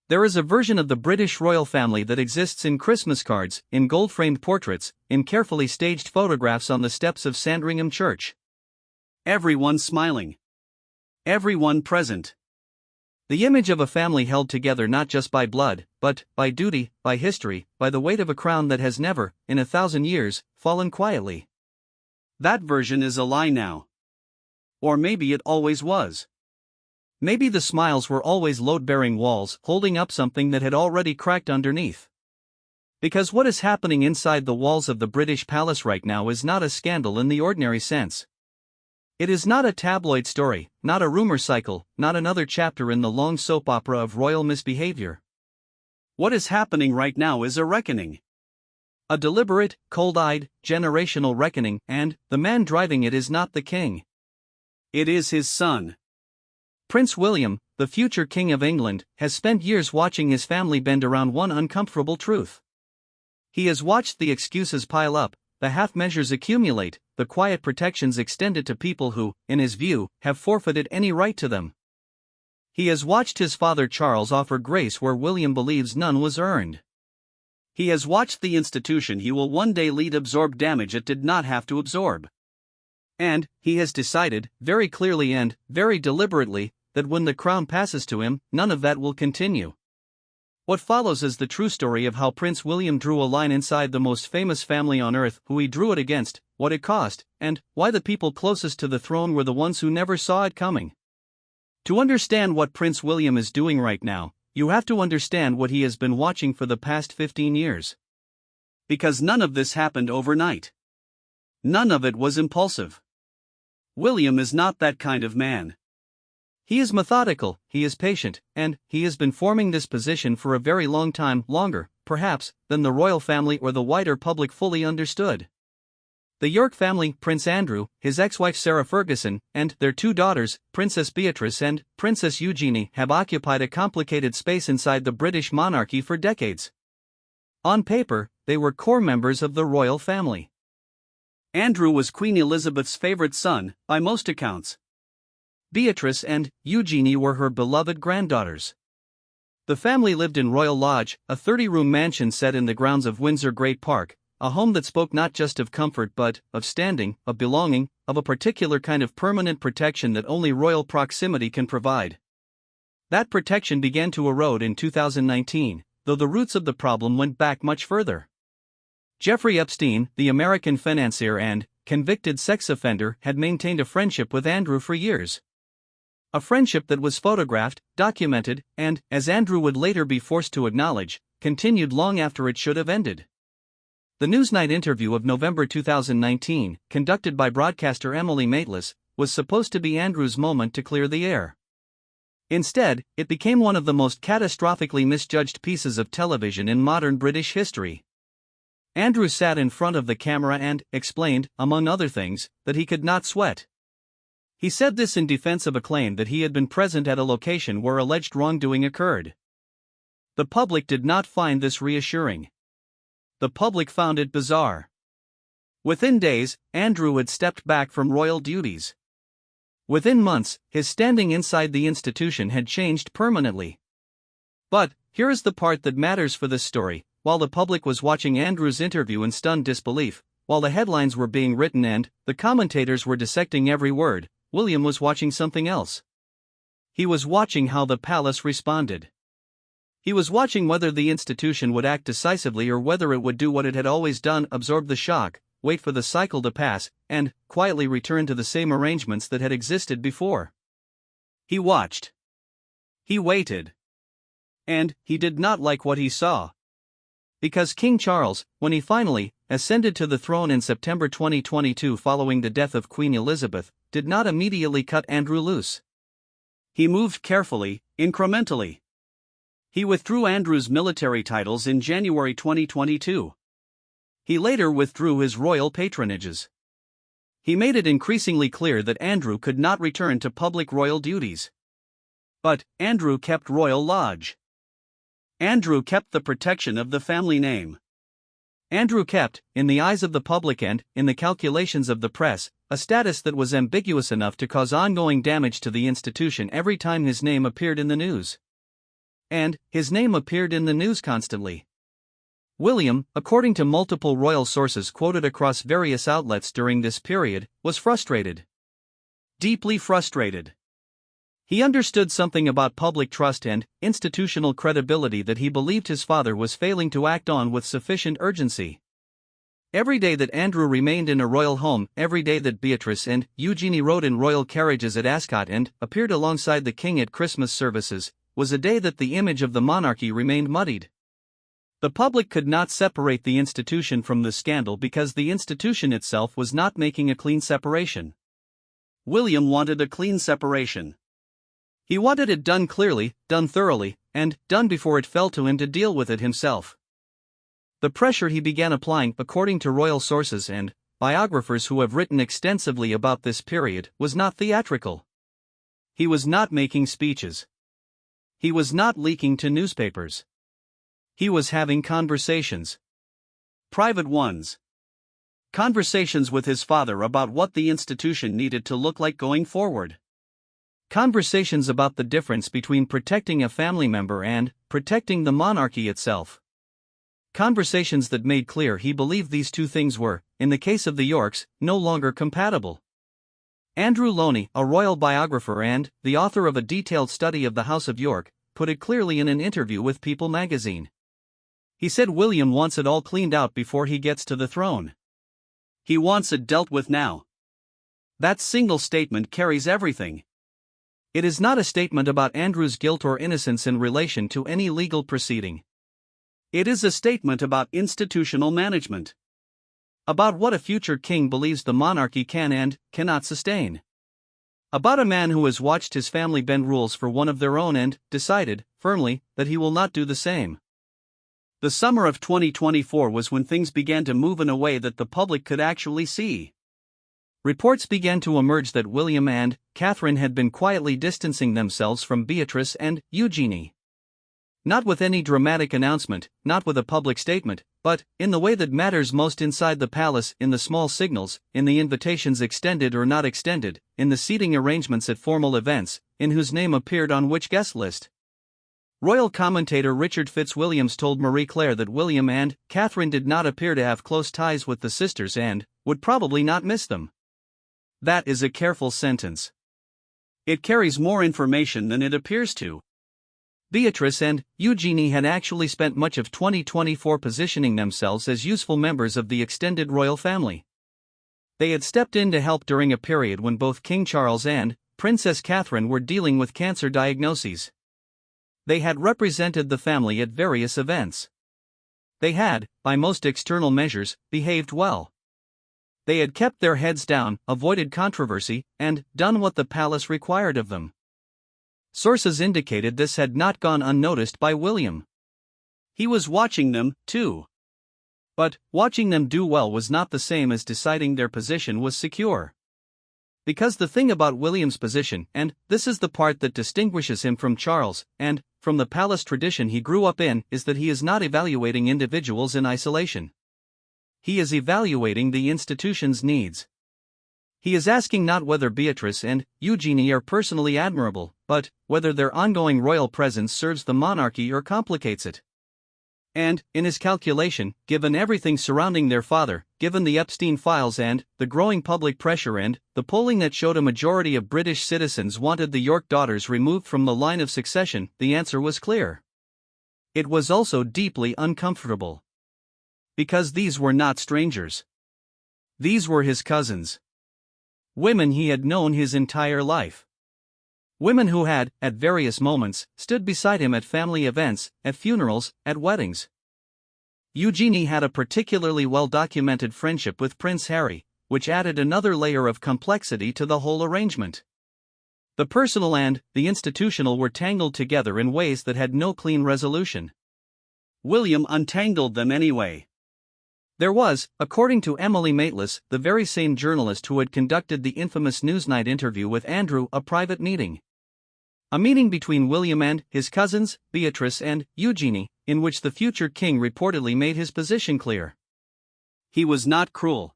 There is a version of the British royal family that exists in Christmas cards, in gold-framed portraits, in carefully staged photographs on the steps of Sandringham Church. Everyone smiling. Everyone present. The image of a family held together not just by blood, but by duty, by history, by the weight of a crown that has never, in 1,000 years, fallen quietly. That version is a lie now. Or maybe it always was. Maybe the smiles were always load-bearing walls holding up something that had already cracked underneath. Because what is happening inside the walls of the British palace right now is not a scandal in the ordinary sense. It is not a tabloid story, not a rumor cycle, not another chapter in the long soap opera of royal misbehavior. What is happening right now is a reckoning. A deliberate, cold-eyed, generational reckoning, and the man driving it is not the king. It is his son. Prince William, the future King of England, has spent years watching his family bend around one uncomfortable truth. He has watched the excuses pile up, the half-measures accumulate, the quiet protections extended to people who, in his view, have forfeited any right to them. He has watched his father Charles offer grace where William believes none was earned. He has watched the institution he will one day lead absorb damage it did not have to absorb. And he has decided, very clearly and very deliberately, that when the crown passes to him, none of that will continue. What follows is the true story of how Prince William drew a line inside the most famous family on earth, who he drew it against, what it cost, and why the people closest to the throne were the ones who never saw it coming. To understand what Prince William is doing right now, you have to understand what he has been watching for the past 15 years. Because none of this happened overnight. None of it was impulsive. William is not that kind of man. He is methodical, he is patient, and he has been forming this position for a very long time, longer, perhaps, than the royal family or the wider public fully understood. The York family, Prince Andrew, his ex-wife Sarah Ferguson, and their two daughters, Princess Beatrice and Princess Eugenie, have occupied a complicated space inside the British monarchy for decades. On paper, they were core members of the royal family. Andrew was Queen Elizabeth's favorite son, by most accounts. Beatrice and Eugenie were her beloved granddaughters. The family lived in Royal Lodge, a 30-room mansion set in the grounds of Windsor Great Park, a home that spoke not just of comfort but of standing, of belonging, of a particular kind of permanent protection that only royal proximity can provide. That protection began to erode in 2019, though the roots of the problem went back much further. Jeffrey Epstein, the American financier and convicted sex offender, had maintained a friendship with Andrew for years. A friendship that was photographed, documented, and, as Andrew would later be forced to acknowledge, continued long after it should have ended. The Newsnight interview of November 2019, conducted by broadcaster Emily Maitlis, was supposed to be Andrew's moment to clear the air. Instead, it became one of the most catastrophically misjudged pieces of television in modern British history. Andrew sat in front of the camera and explained, among other things, that he could not sweat. He said this in defense of a claim that he had been present at a location where alleged wrongdoing occurred. The public did not find this reassuring. The public found it bizarre. Within days, Andrew had stepped back from royal duties. Within months, his standing inside the institution had changed permanently. But, here is the part that matters for this story. While the public was watching Andrew's interview in stunned disbelief, while the headlines were being written and the commentators were dissecting every word, William was watching something else. He was watching how the palace responded. He was watching whether the institution would act decisively or whether it would do what it had always done: absorb the shock, wait for the cycle to pass, and quietly return to the same arrangements that had existed before. He watched. He waited. And he did not like what he saw. Because King Charles, when he finally ascended to the throne in September 2022 following the death of Queen Elizabeth, did not immediately cut Andrew loose. He moved carefully, incrementally. He withdrew Andrew's military titles in January 2022. He later withdrew his royal patronages. He made it increasingly clear that Andrew could not return to public royal duties. But Andrew kept Royal Lodge. Andrew kept the protection of the family name. Andrew kept, in the eyes of the public and, in the calculations of the press, a status that was ambiguous enough to cause ongoing damage to the institution every time his name appeared in the news. and his name appeared in the news constantly. William, according to multiple royal sources quoted across various outlets during this period, was frustrated. Deeply frustrated. He understood something about public trust and institutional credibility that he believed his father was failing to act on with sufficient urgency. Every day that Andrew remained in a royal home, every day that Beatrice and Eugenie rode in royal carriages at Ascot and appeared alongside the king at Christmas services, was a day that the image of the monarchy remained muddied. The public could not separate the institution from the scandal because the institution itself was not making a clean separation. William wanted a clean separation. He wanted it done clearly, done thoroughly, and done before it fell to him to deal with it himself. The pressure he began applying, according to royal sources and biographers who have written extensively about this period, was not theatrical. He was not making speeches. He was not leaking to newspapers. He was having conversations. Private ones. Conversations with his father about what the institution needed to look like going forward. Conversations about the difference between protecting a family member and protecting the monarchy itself. Conversations that made clear he believed these two things were, in the case of the Yorks, no longer compatible. Andrew Loney, a royal biographer and the author of a detailed study of the House of York, put it clearly in an interview with People magazine. He said William wants it all cleaned out before he gets to the throne. He wants it dealt with now. That single statement carries everything. It is not a statement about Andrew's guilt or innocence in relation to any legal proceeding. It is a statement about institutional management. About what a future king believes the monarchy can and cannot sustain. About a man who has watched his family bend rules for one of their own and decided, firmly, that he will not do the same. The summer of 2024 was when things began to move in a way that the public could actually see. Reports began to emerge that William and Catherine had been quietly distancing themselves from Beatrice and Eugenie. Not with any dramatic announcement, not with a public statement, but in the way that matters most inside the palace, in the small signals, in the invitations extended or not extended, in the seating arrangements at formal events, in whose name appeared on which guest list. Royal commentator Richard Fitzwilliams told Marie Claire that William and Catherine did not appear to have close ties with the sisters and would probably not miss them. That is a careful sentence. It carries more information than it appears to. Beatrice and Eugenie had actually spent much of 2024 positioning themselves as useful members of the extended royal family. They had stepped in to help during a period when both King Charles and Princess Catherine were dealing with cancer diagnoses. They had represented the family at various events. They had, by most external measures, behaved well. They had kept their heads down, avoided controversy, and done what the palace required of them. Sources indicated this had not gone unnoticed by William. He was watching them, too. But watching them do well was not the same as deciding their position was secure. Because the thing about William's position, and this is the part that distinguishes him from Charles, and from the palace tradition he grew up in, is that he is not evaluating individuals in isolation. He is evaluating the institution's needs. He is asking not whether Beatrice and Eugenie are personally admirable, but whether their ongoing royal presence serves the monarchy or complicates it. And, in his calculation, given everything surrounding their father, given the Epstein files and the growing public pressure and the polling that showed a majority of British citizens wanted the York daughters removed from the line of succession, the answer was clear. It was also deeply uncomfortable. Because these were not strangers. These were his cousins. Women he had known his entire life. Women who had, at various moments, stood beside him at family events, at funerals, at weddings. Eugenie had a particularly well-documented friendship with Prince Harry, which added another layer of complexity to the whole arrangement. The personal and the institutional were tangled together in ways that had no clean resolution. William untangled them anyway. There was, according to Emily Maitlis, the very same journalist who had conducted the infamous Newsnight interview with Andrew, a private meeting. A meeting between William and his cousins, Beatrice and Eugenie, in which the future king reportedly made his position clear. He was not cruel.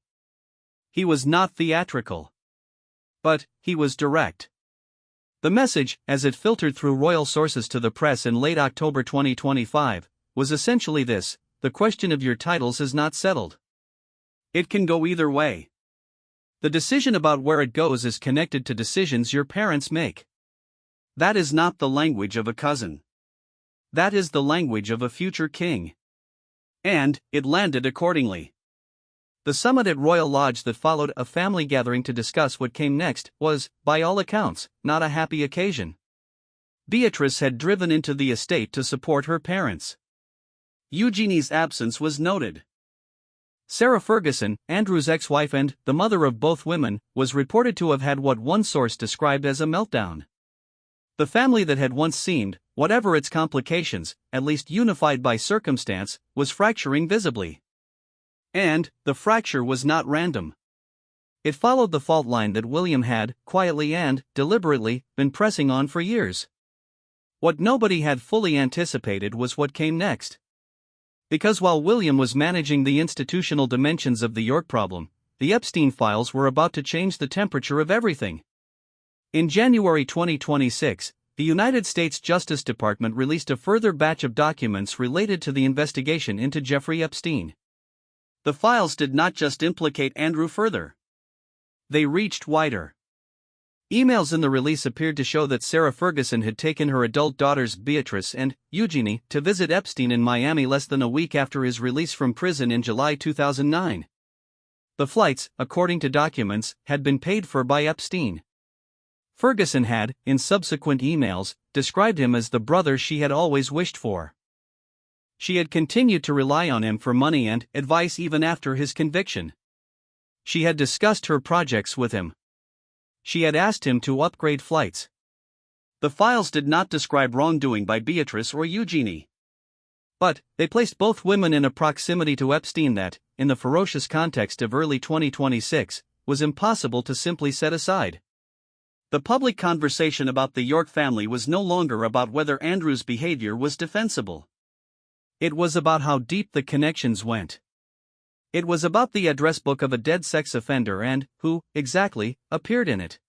He was not theatrical. But he was direct. The message, as it filtered through royal sources to the press in late October 2025, was essentially this: the question of your titles is not settled. It can go either way. The decision about where it goes is connected to decisions your parents make. That is not the language of a cousin. That is the language of a future king. And it landed accordingly. The summit at Royal Lodge that followed, a family gathering to discuss what came next, was, by all accounts, not a happy occasion. Beatrice had driven into the estate to support her parents. Eugenie's absence was noted. Sarah Ferguson, Andrew's ex-wife and the mother of both women, was reported to have had what one source described as a meltdown. The family that had once seemed, whatever its complications, at least unified by circumstance, was fracturing visibly. And the fracture was not random. It followed the fault line that William had, quietly and deliberately, been pressing on for years. What nobody had fully anticipated was what came next. Because while William was managing the institutional dimensions of the York problem, the Epstein files were about to change the temperature of everything. In January 2026, the United States Justice Department released a further batch of documents related to the investigation into Jeffrey Epstein. The files did not just implicate Andrew further. They reached wider. Emails in the release appeared to show that Sarah Ferguson had taken her adult daughters Beatrice and Eugenie to visit Epstein in Miami less than a week after his release from prison in July 2009. The flights, according to documents, had been paid for by Epstein. Ferguson had, in subsequent emails, described him as the brother she had always wished for. She had continued to rely on him for money and advice even after his conviction. She had discussed her projects with him. She had asked him to upgrade flights. The files did not describe wrongdoing by Beatrice or Eugenie. But they placed both women in a proximity to Epstein that, in the ferocious context of early 2026, was impossible to simply set aside. The public conversation about the York family was no longer about whether Andrew's behavior was defensible. It was about how deep the connections went. It was about the address book of a dead sex offender and who, exactly, appeared in it.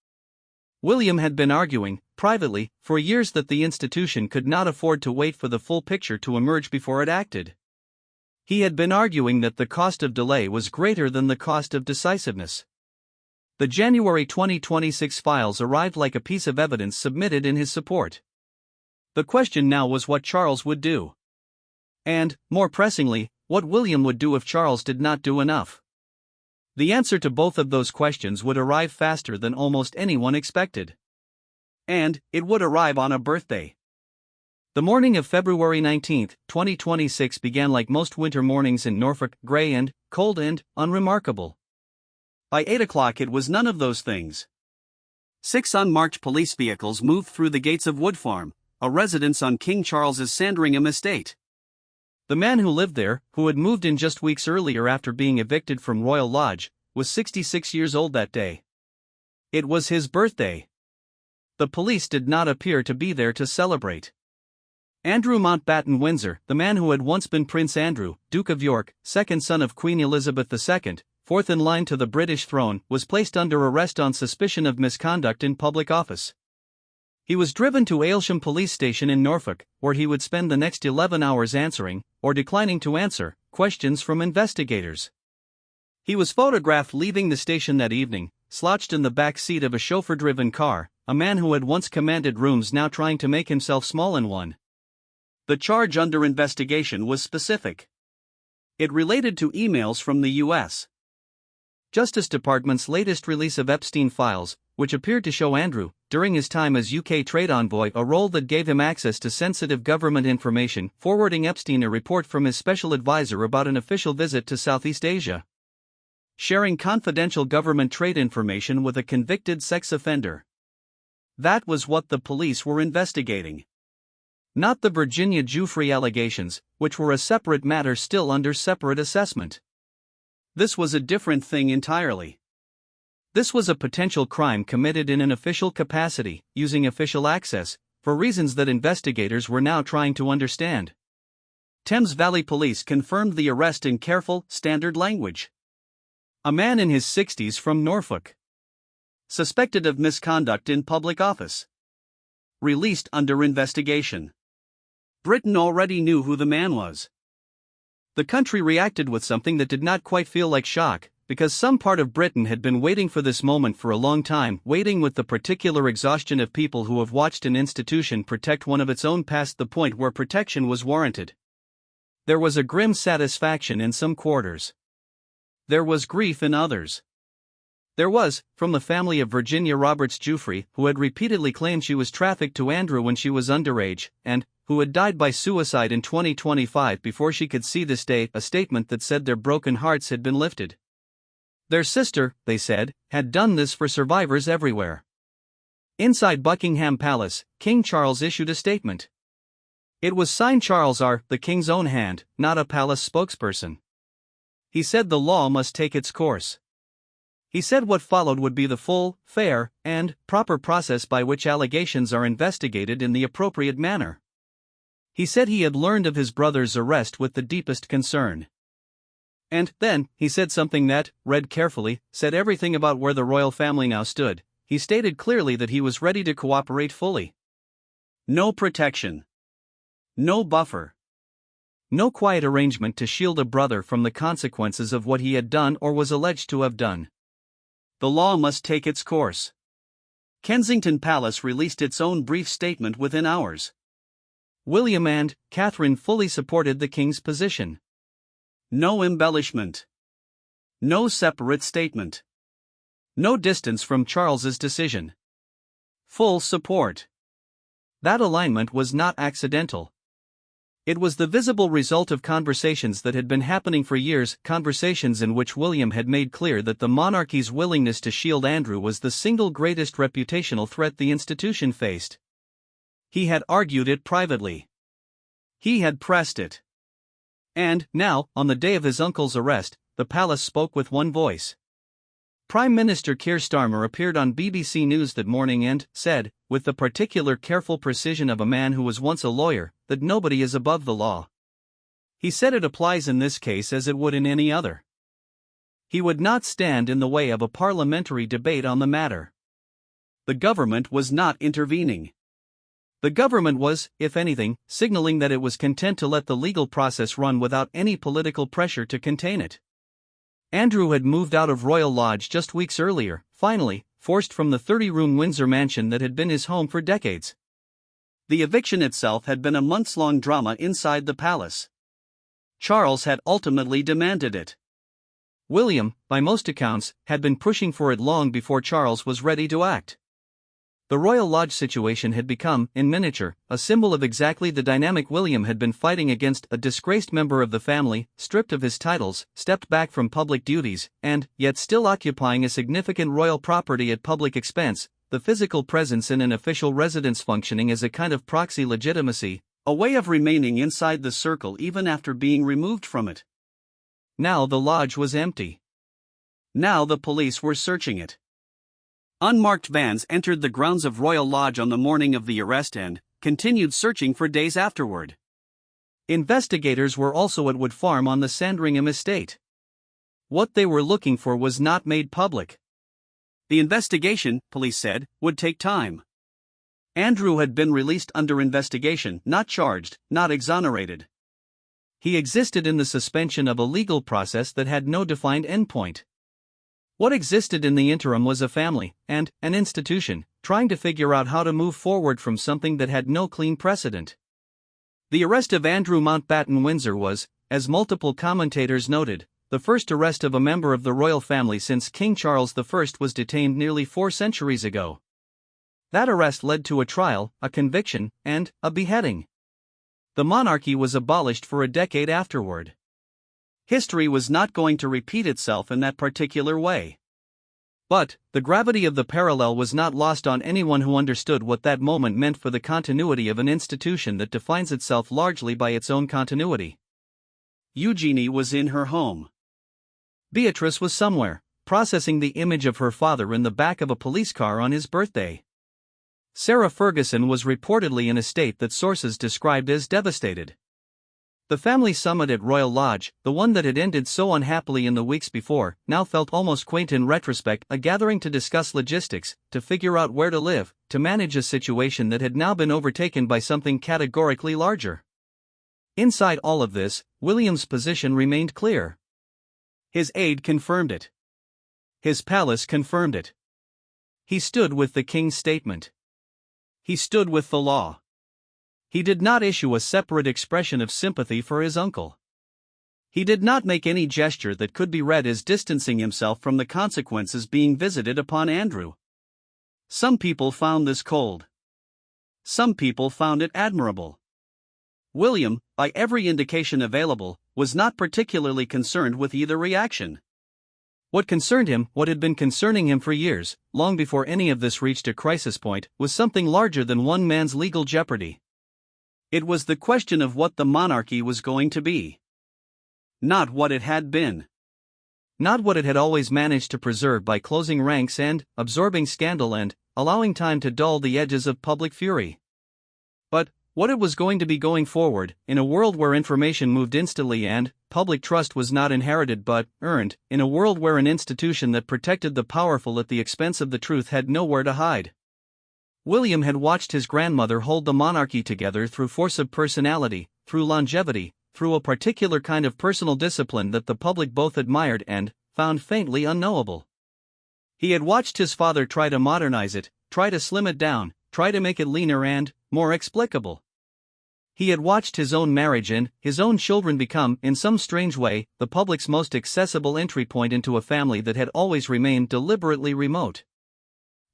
William had been arguing, privately, for years that the institution could not afford to wait for the full picture to emerge before it acted. He had been arguing that the cost of delay was greater than the cost of decisiveness. The January 2026 files arrived like a piece of evidence submitted in his support. The question now was what Charles would do. And, more pressingly, what William would do if Charles did not do enough. The answer to both of those questions would arrive faster than almost anyone expected. And it would arrive on a birthday. The morning of February 19, 2026 began like most winter mornings in Norfolk, grey and cold and unremarkable. By 8 o'clock it was none of those things. 6 unmarked police vehicles moved through the gates of Wood Farm, a residence on King Charles's Sandringham estate. The man who lived there, who had moved in just weeks earlier after being evicted from Royal Lodge, was 66 years old that day. It was his birthday. The police did not appear to be there to celebrate. Andrew Mountbatten Windsor, the man who had once been Prince Andrew, Duke of York, second son of Queen Elizabeth II, fourth in line to the British throne, was placed under arrest on suspicion of misconduct in public office. He was driven to Aylsham Police Station in Norfolk, where he would spend the next 11 hours answering, or declining to answer, questions from investigators. He was photographed leaving the station that evening, slouched in the back seat of a chauffeur-driven car, a man who had once commanded rooms now trying to make himself small in one. The charge under investigation was specific. It related to emails from the U.S. Justice Department's latest release of Epstein files, which appeared to show Andrew, during his time as UK trade envoy, a role that gave him access to sensitive government information, forwarding Epstein a report from his special advisor about an official visit to Southeast Asia. Sharing confidential government trade information with a convicted sex offender. That was what the police were investigating. Not the Virginia Giuffre allegations, which were a separate matter still under separate assessment. This was a different thing entirely. This was a potential crime committed in an official capacity, using official access, for reasons that investigators were now trying to understand. Thames Valley Police confirmed the arrest in careful, standard language. A man in his 60s from Norfolk. Suspected of misconduct in public office. released under investigation. Britain already knew who the man was. The country reacted with something that did not quite feel like shock, because some part of Britain had been waiting for this moment for a long time, waiting with the particular exhaustion of people who have watched an institution protect one of its own past the point where protection was warranted. There was a grim satisfaction in some quarters. There was grief in others. There was, from the family of Virginia Roberts Giuffre, who had repeatedly claimed she was trafficked to Andrew when she was underage, and who had died by suicide in 2025 before she could see this day, a statement that said their broken hearts had been lifted. Their sister, they said, had done this for survivors everywhere. Inside Buckingham Palace, King Charles issued a statement. It was signed Charles R., the King's own hand, not a palace spokesperson. He said the law must take its course. He said what followed would be the full, fair, and proper process by which allegations are investigated in the appropriate manner. He said he had learned of his brother's arrest with the deepest concern. And then, he said something that, read carefully, said everything about where the royal family now stood. He stated clearly that he was ready to cooperate fully. No protection. No buffer. No quiet arrangement to shield a brother from the consequences of what he had done or was alleged to have done. The law must take its course. Kensington Palace released its own brief statement within hours. William and Catherine fully supported the King's position. No embellishment. No separate statement. No distance from Charles's decision. Full support. That alignment was not accidental. It was the visible result of conversations that had been happening for years, conversations in which William had made clear that the monarchy's willingness to shield Andrew was the single greatest reputational threat the institution faced. He had argued it privately. He had pressed it. And, now, on the day of his uncle's arrest, the palace spoke with one voice. Prime Minister Keir Starmer appeared on BBC News that morning and said, with the particular careful precision of a man who was once a lawyer, that nobody is above the law. He said it applies in this case as it would in any other. He would not stand in the way of a parliamentary debate on the matter. The government was not intervening. The government was, if anything, signaling that it was content to let the legal process run without any political pressure to contain it. Andrew had moved out of Royal Lodge just weeks earlier, finally, forced from the 30-room Windsor mansion that had been his home for decades. The eviction itself had been a months-long drama inside the palace. Charles had ultimately demanded it. William, by most accounts, had been pushing for it long before Charles was ready to act. The Royal Lodge situation had become, in miniature, a symbol of exactly the dynamic William had been fighting against: a disgraced member of the family, stripped of his titles, stepped back from public duties, and, yet still occupying a significant royal property at public expense, the physical presence in an official residence functioning as a kind of proxy legitimacy, a way of remaining inside the circle even after being removed from it. Now the lodge was empty. Now the police were searching it. Unmarked vans entered the grounds of Royal Lodge on the morning of the arrest and continued searching for days afterward. Investigators were also at Wood Farm on the Sandringham estate. What they were looking for was not made public. The investigation, police said, would take time. Andrew had been released under investigation, not charged, not exonerated. He existed in the suspension of a legal process that had no defined endpoint. What existed in the interim was a family, and an institution, trying to figure out how to move forward from something that had no clean precedent. The arrest of Andrew Mountbatten Windsor was, as multiple commentators noted, the first arrest of a member of the royal family since King Charles I was detained nearly 4 centuries ago. That arrest led to a trial, a conviction, and a beheading. The monarchy was abolished for a decade afterward. History was not going to repeat itself in that particular way. But, the gravity of the parallel was not lost on anyone who understood what that moment meant for the continuity of an institution that defines itself largely by its own continuity. Eugenie was in her home. Beatrice was somewhere, processing the image of her father in the back of a police car on his birthday. Sarah Ferguson was reportedly in a state that sources described as devastated. The family summit at Royal Lodge, the one that had ended so unhappily in the weeks before, now felt almost quaint in retrospect, a gathering to discuss logistics, to figure out where to live, to manage a situation that had now been overtaken by something categorically larger. Inside all of this, William's position remained clear. His aide confirmed it. His palace confirmed it. He stood with the king's statement. He stood with the law. He did not issue a separate expression of sympathy for his uncle. He did not make any gesture that could be read as distancing himself from the consequences being visited upon Andrew. Some people found this cold. Some people found it admirable. William, by every indication available, was not particularly concerned with either reaction. What concerned him, what had been concerning him for years, long before any of this reached a crisis point, was something larger than one man's legal jeopardy. It was the question of what the monarchy was going to be. Not what it had been. Not what it had always managed to preserve by closing ranks and absorbing scandal and allowing time to dull the edges of public fury. But what it was going to be going forward, in a world where information moved instantly and public trust was not inherited but earned, in a world where an institution that protected the powerful at the expense of the truth had nowhere to hide. William had watched his grandmother hold the monarchy together through force of personality, through longevity, through a particular kind of personal discipline that the public both admired and found faintly unknowable. He had watched his father try to modernize it, try to slim it down, try to make it leaner and more explicable. He had watched his own marriage and his own children become, in some strange way, the public's most accessible entry point into a family that had always remained deliberately remote.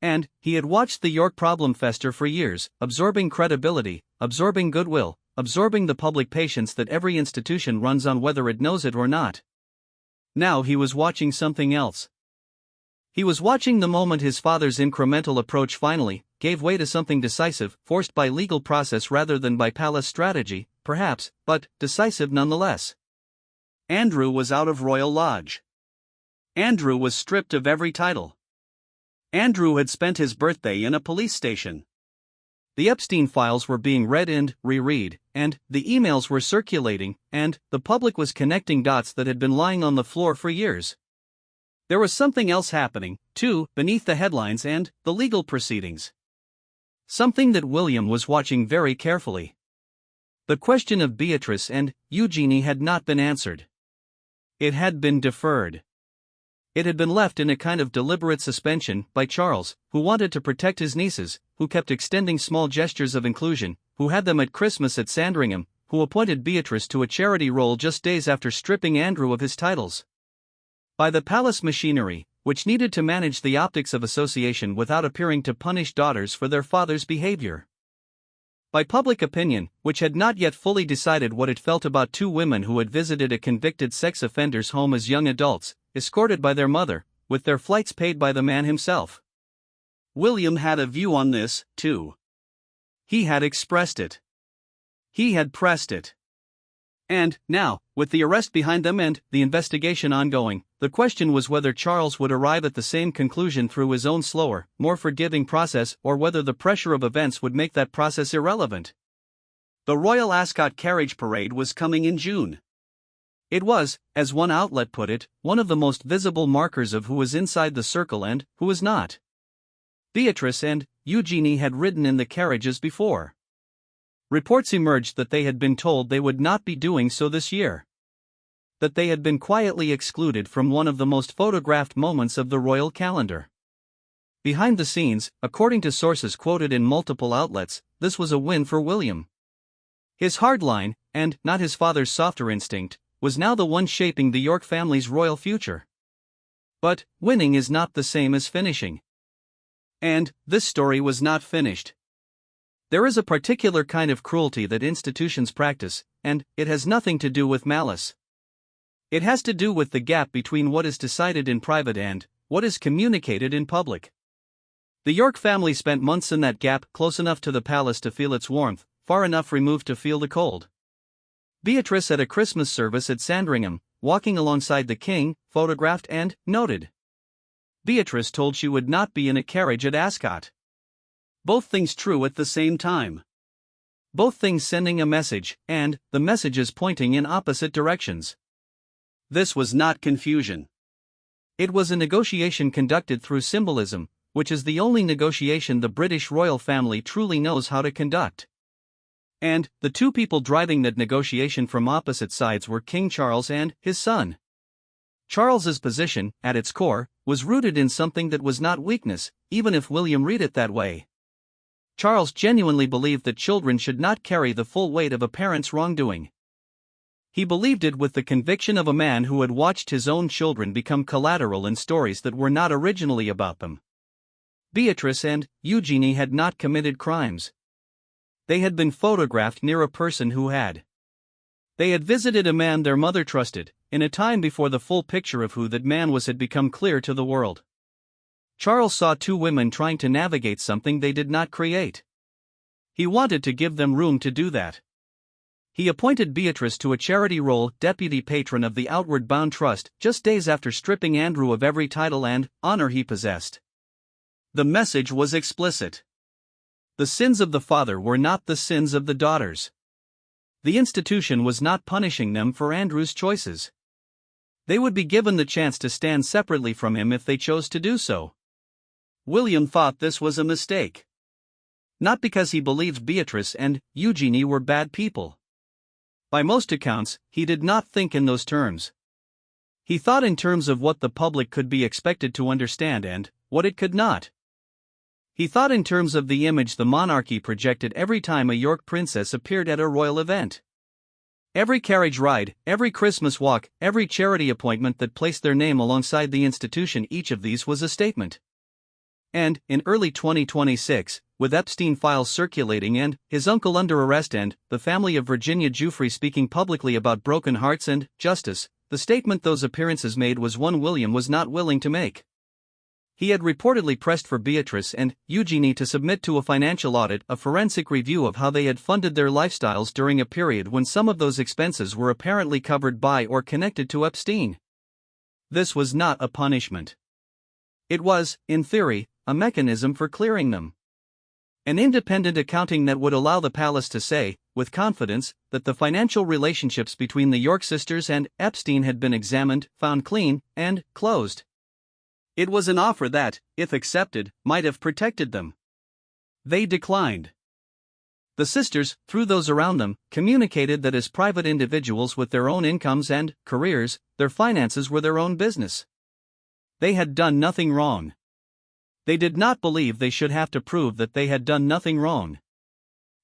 And he had watched the York problem fester for years, absorbing credibility, absorbing goodwill, absorbing the public patience that every institution runs on whether it knows it or not. Now he was watching something else. He was watching the moment his father's incremental approach finally gave way to something decisive, forced by legal process rather than by palace strategy, perhaps, but decisive nonetheless. Andrew was out of Royal Lodge. Andrew was stripped of every title. Andrew had spent his birthday in a police station. The Epstein files were being read and reread, and the emails were circulating, and the public was connecting dots that had been lying on the floor for years. There was something else happening, too, beneath the headlines and the legal proceedings. Something that William was watching very carefully. The question of Beatrice and Eugenie had not been answered. It had been deferred. It had been left in a kind of deliberate suspension by Charles, who wanted to protect his nieces, who kept extending small gestures of inclusion, who had them at Christmas at Sandringham, who appointed Beatrice to a charity role just days after stripping Andrew of his titles. By the palace machinery, which needed to manage the optics of association without appearing to punish daughters for their father's behavior. By public opinion, which had not yet fully decided what it felt about two women who had visited a convicted sex offender's home as young adults, escorted by their mother, with their flights paid by the man himself. William had a view on this, too. He had expressed it. He had pressed it. And, now, with the arrest behind them and the investigation ongoing, the question was whether Charles would arrive at the same conclusion through his own slower, more forgiving process or whether the pressure of events would make that process irrelevant. The Royal Ascot Carriage Parade was coming in June. It was, as one outlet put it, one of the most visible markers of who was inside the circle and who was not. Beatrice and Eugenie had ridden in the carriages before. Reports emerged that they had been told they would not be doing so this year. That they had been quietly excluded from one of the most photographed moments of the royal calendar. Behind the scenes, according to sources quoted in multiple outlets, this was a win for William. His hard line, and not his father's softer instinct, was now the one shaping the York family's royal future. But winning is not the same as finishing. And this story was not finished. There is a particular kind of cruelty that institutions practice, and it has nothing to do with malice. It has to do with the gap between what is decided in private and what is communicated in public. The York family spent months in that gap, close enough to the palace to feel its warmth, far enough removed to feel the cold. Beatrice at a Christmas service at Sandringham, walking alongside the king, photographed and noted. Beatrice told she would not be in a carriage at Ascot. Both things true at the same time. both things sending a message, and the messages pointing in opposite directions. This was not confusion. It was a negotiation conducted through symbolism, which is the only negotiation the British royal family truly knows how to conduct. And the two people driving that negotiation from opposite sides were King Charles and his son. Charles's position, at its core, was rooted in something that was not weakness, even if William read it that way. Charles genuinely believed that children should not carry the full weight of a parent's wrongdoing. He believed it with the conviction of a man who had watched his own children become collateral in stories that were not originally about them. Beatrice and Eugenie had not committed crimes. They had been photographed near a person who had. They had visited a man their mother trusted, in a time before the full picture of who that man was had become clear to the world. Charles saw two women trying to navigate something they did not create. He wanted to give them room to do that. He appointed Beatrice to a charity role, deputy patron of the Outward Bound Trust, just days after stripping Andrew of every title and honor he possessed. The message was explicit. The sins of the father were not the sins of the daughters. The institution was not punishing them for Andrew's choices. They would be given the chance to stand separately from him if they chose to do so. William thought this was a mistake. Not because he believed Beatrice and Eugenie were bad people. By most accounts, he did not think in those terms. He thought in terms of what the public could be expected to understand and what it could not. He thought in terms of the image the monarchy projected every time a York princess appeared at a royal event. Every carriage ride, every Christmas walk, every charity appointment that placed their name alongside the institution, each of these was a statement. And, in early 2026, with Epstein files circulating and his uncle under arrest and the family of Virginia Giuffre speaking publicly about broken hearts and justice, the statement those appearances made was one William was not willing to make. He had reportedly pressed for Beatrice and Eugenie to submit to a financial audit, a forensic review of how they had funded their lifestyles during a period when some of those expenses were apparently covered by or connected to Epstein. This was not a punishment. It was, in theory, a mechanism for clearing them. An independent accounting that would allow the palace to say, with confidence, that the financial relationships between the York sisters and Epstein had been examined, found clean, and closed. It was an offer that, if accepted, might have protected them. They declined. The sisters, through those around them, communicated that as private individuals with their own incomes and careers, their finances were their own business. They had done nothing wrong. They did not believe they should have to prove that they had done nothing wrong.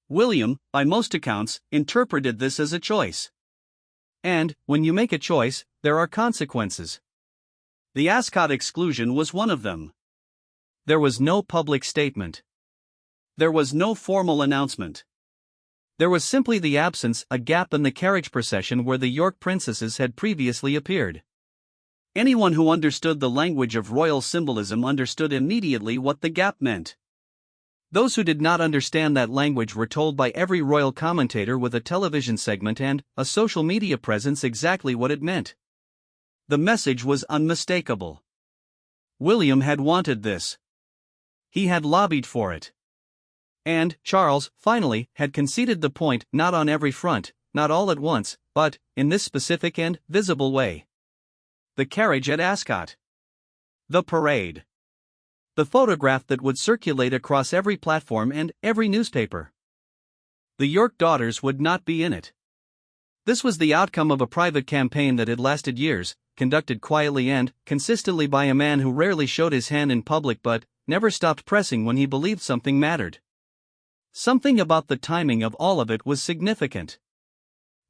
William, by most accounts, interpreted this as a choice. And, when you make a choice, there are consequences. The Ascot exclusion was one of them. There was no public statement. There was no formal announcement. There was simply the absence, a gap in the carriage procession where the York princesses had previously appeared. Anyone who understood the language of royal symbolism understood immediately what the gap meant. Those who did not understand that language were told by every royal commentator with a television segment and a social media presence exactly what it meant. The message was unmistakable. William had wanted this. He had lobbied for it. And Charles, finally, had conceded the point, not on every front, not all at once, but in this specific and visible way. The carriage at Ascot. The parade. The photograph that would circulate across every platform and every newspaper. The York daughters would not be in it. This was the outcome of a private campaign that had lasted years, conducted quietly and consistently by a man who rarely showed his hand in public but never stopped pressing when he believed something mattered. Something about the timing of all of it was significant.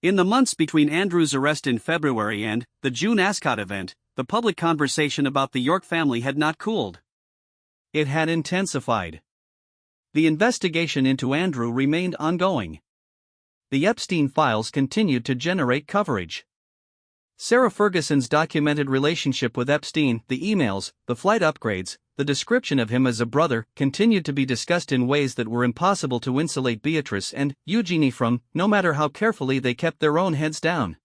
In the months between Andrew's arrest in February and the June Ascot event, the public conversation about the York family had not cooled. It had intensified. The investigation into Andrew remained ongoing. The Epstein files continued to generate coverage. Sarah Ferguson's documented relationship with Epstein, the emails, the flight upgrades, the description of him as a brother, continued to be discussed in ways that were impossible to insulate Beatrice and Eugenie from, no matter how carefully they kept their own heads down.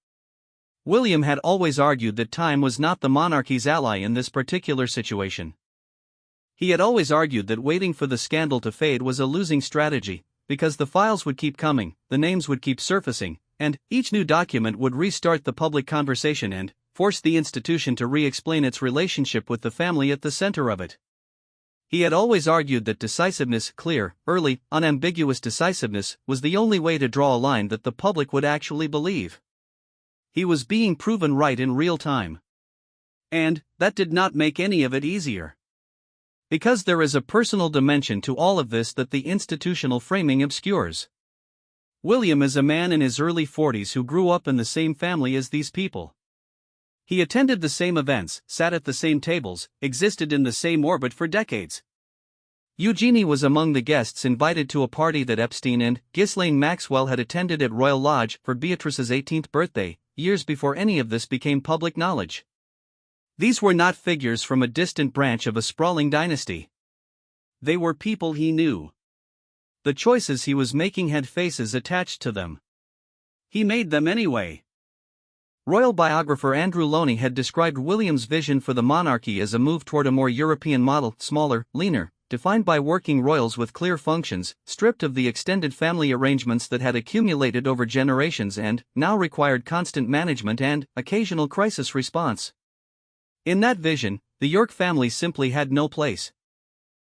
William had always argued that time was not the monarchy's ally in this particular situation. He had always argued that waiting for the scandal to fade was a losing strategy, because the files would keep coming, the names would keep surfacing, and each new document would restart the public conversation and force the institution to re-explain its relationship with the family at the center of it. He had always argued that decisiveness, clear, early, unambiguous decisiveness, was the only way to draw a line that the public would actually believe. He was being proven right in real time. And that did not make any of it easier. Because there is a personal dimension to all of this that the institutional framing obscures. William is a man in his early 40s who grew up in the same family as these people. He attended the same events, sat at the same tables, existed in the same orbit for decades. Eugenie was among the guests invited to a party that Epstein and Ghislaine Maxwell had attended at Royal Lodge for Beatrice's 18th birthday, years before any of this became public knowledge. These were not figures from a distant branch of a sprawling dynasty. They were people he knew. The choices he was making had faces attached to them. He made them anyway. Royal biographer Andrew Loney had described William's vision for the monarchy as a move toward a more European model, smaller, leaner, defined by working royals with clear functions, stripped of the extended family arrangements that had accumulated over generations and now required constant management and occasional crisis response. In that vision, the York family simply had no place.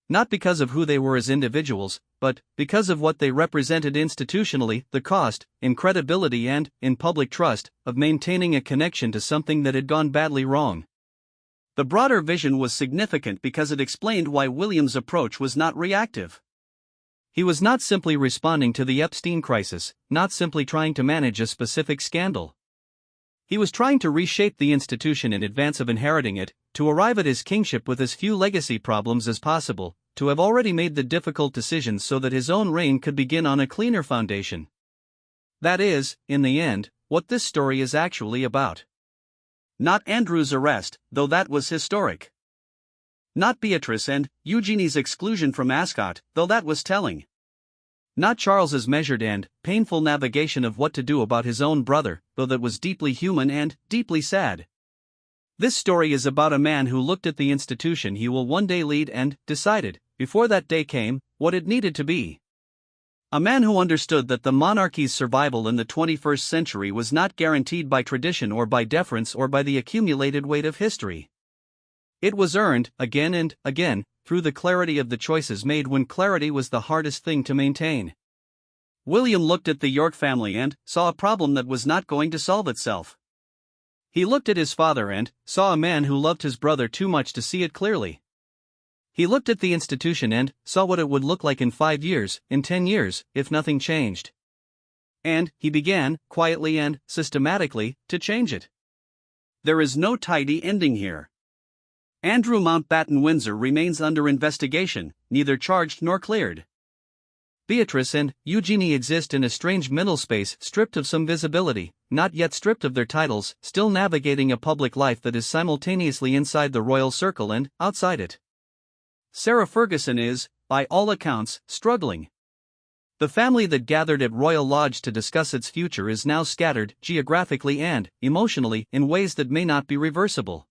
Not because of who they were as individuals, but because of what they represented institutionally, the cost, in credibility and, in public trust, of maintaining a connection to something that had gone badly wrong. The broader vision was significant because it explained why William's approach was not reactive. He was not simply responding to the Epstein crisis, not simply trying to manage a specific scandal. He was trying to reshape the institution in advance of inheriting it, to arrive at his kingship with as few legacy problems as possible, to have already made the difficult decisions so that his own reign could begin on a cleaner foundation. That is, in the end, what this story is actually about. Not Andrew's arrest, though that was historic. Not Beatrice and Eugenie's exclusion from Ascot, though that was telling. Not Charles's measured and painful navigation of what to do about his own brother, though that was deeply human and deeply sad. This story is about a man who looked at the institution he will one day lead and decided, before that day came, what it needed to be. A man who understood that the monarchy's survival in the 21st century was not guaranteed by tradition or by deference or by the accumulated weight of history. It was earned, again and again, through the clarity of the choices made when clarity was the hardest thing to maintain. William looked at the York family and saw a problem that was not going to solve itself. He looked at his father and saw a man who loved his brother too much to see it clearly. He looked at the institution and saw what it would look like in 5 years, in 10 years, if nothing changed. And he began, quietly and systematically, to change it. There is no tidy ending here. Andrew Mountbatten Windsor remains under investigation, neither charged nor cleared. Beatrice and Eugenie exist in a strange middle space, stripped of some visibility, not yet stripped of their titles, still navigating a public life that is simultaneously inside the royal circle and outside it. Sarah Ferguson is, by all accounts, struggling. The family that gathered at Royal Lodge to discuss its future is now scattered, geographically and emotionally, in ways that may not be reversible.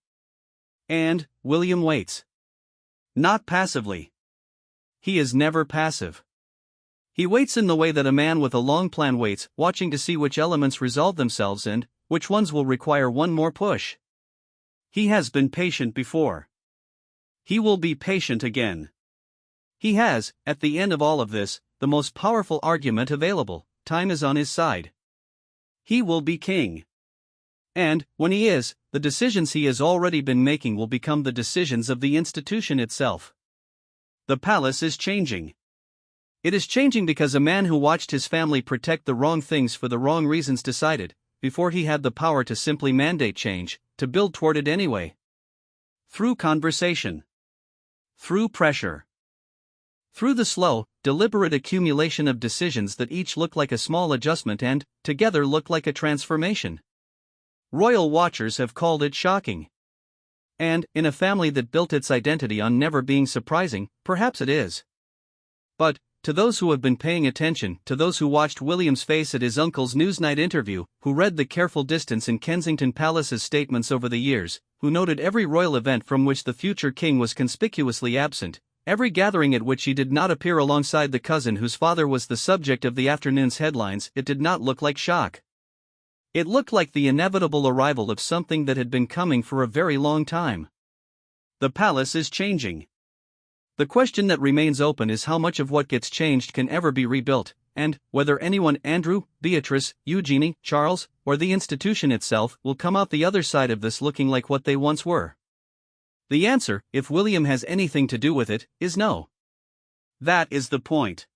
And William waits. Not passively. He is never passive. He waits in the way that a man with a long plan waits, watching to see which elements resolve themselves and which ones will require one more push. He has been patient before. He will be patient again. He has, at the end of all of this, the most powerful argument available: time is on his side. He will be king. And, when he is, the decisions he has already been making will become the decisions of the institution itself. The palace is changing. It is changing because a man who watched his family protect the wrong things for the wrong reasons decided, before he had the power to simply mandate change, to build toward it anyway. Through conversation. Through pressure. Through the slow, deliberate accumulation of decisions that each look like a small adjustment and, together, look like a transformation. Royal watchers have called it shocking. And, in a family that built its identity on never being surprising, perhaps it is. But, to those who have been paying attention, to those who watched William's face at his uncle's Newsnight interview, who read the careful distance in Kensington Palace's statements over the years, who noted every royal event from which the future king was conspicuously absent, every gathering at which he did not appear alongside the cousin whose father was the subject of the afternoon's headlines, it did not look like shock. It looked like the inevitable arrival of something that had been coming for a very long time. The palace is changing. The question that remains open is how much of what gets changed can ever be rebuilt, and whether anyone, Andrew, Beatrice, Eugenie, Charles, or the institution itself, will come out the other side of this looking like what they once were. The answer, if William has anything to do with it, is no. That is the point.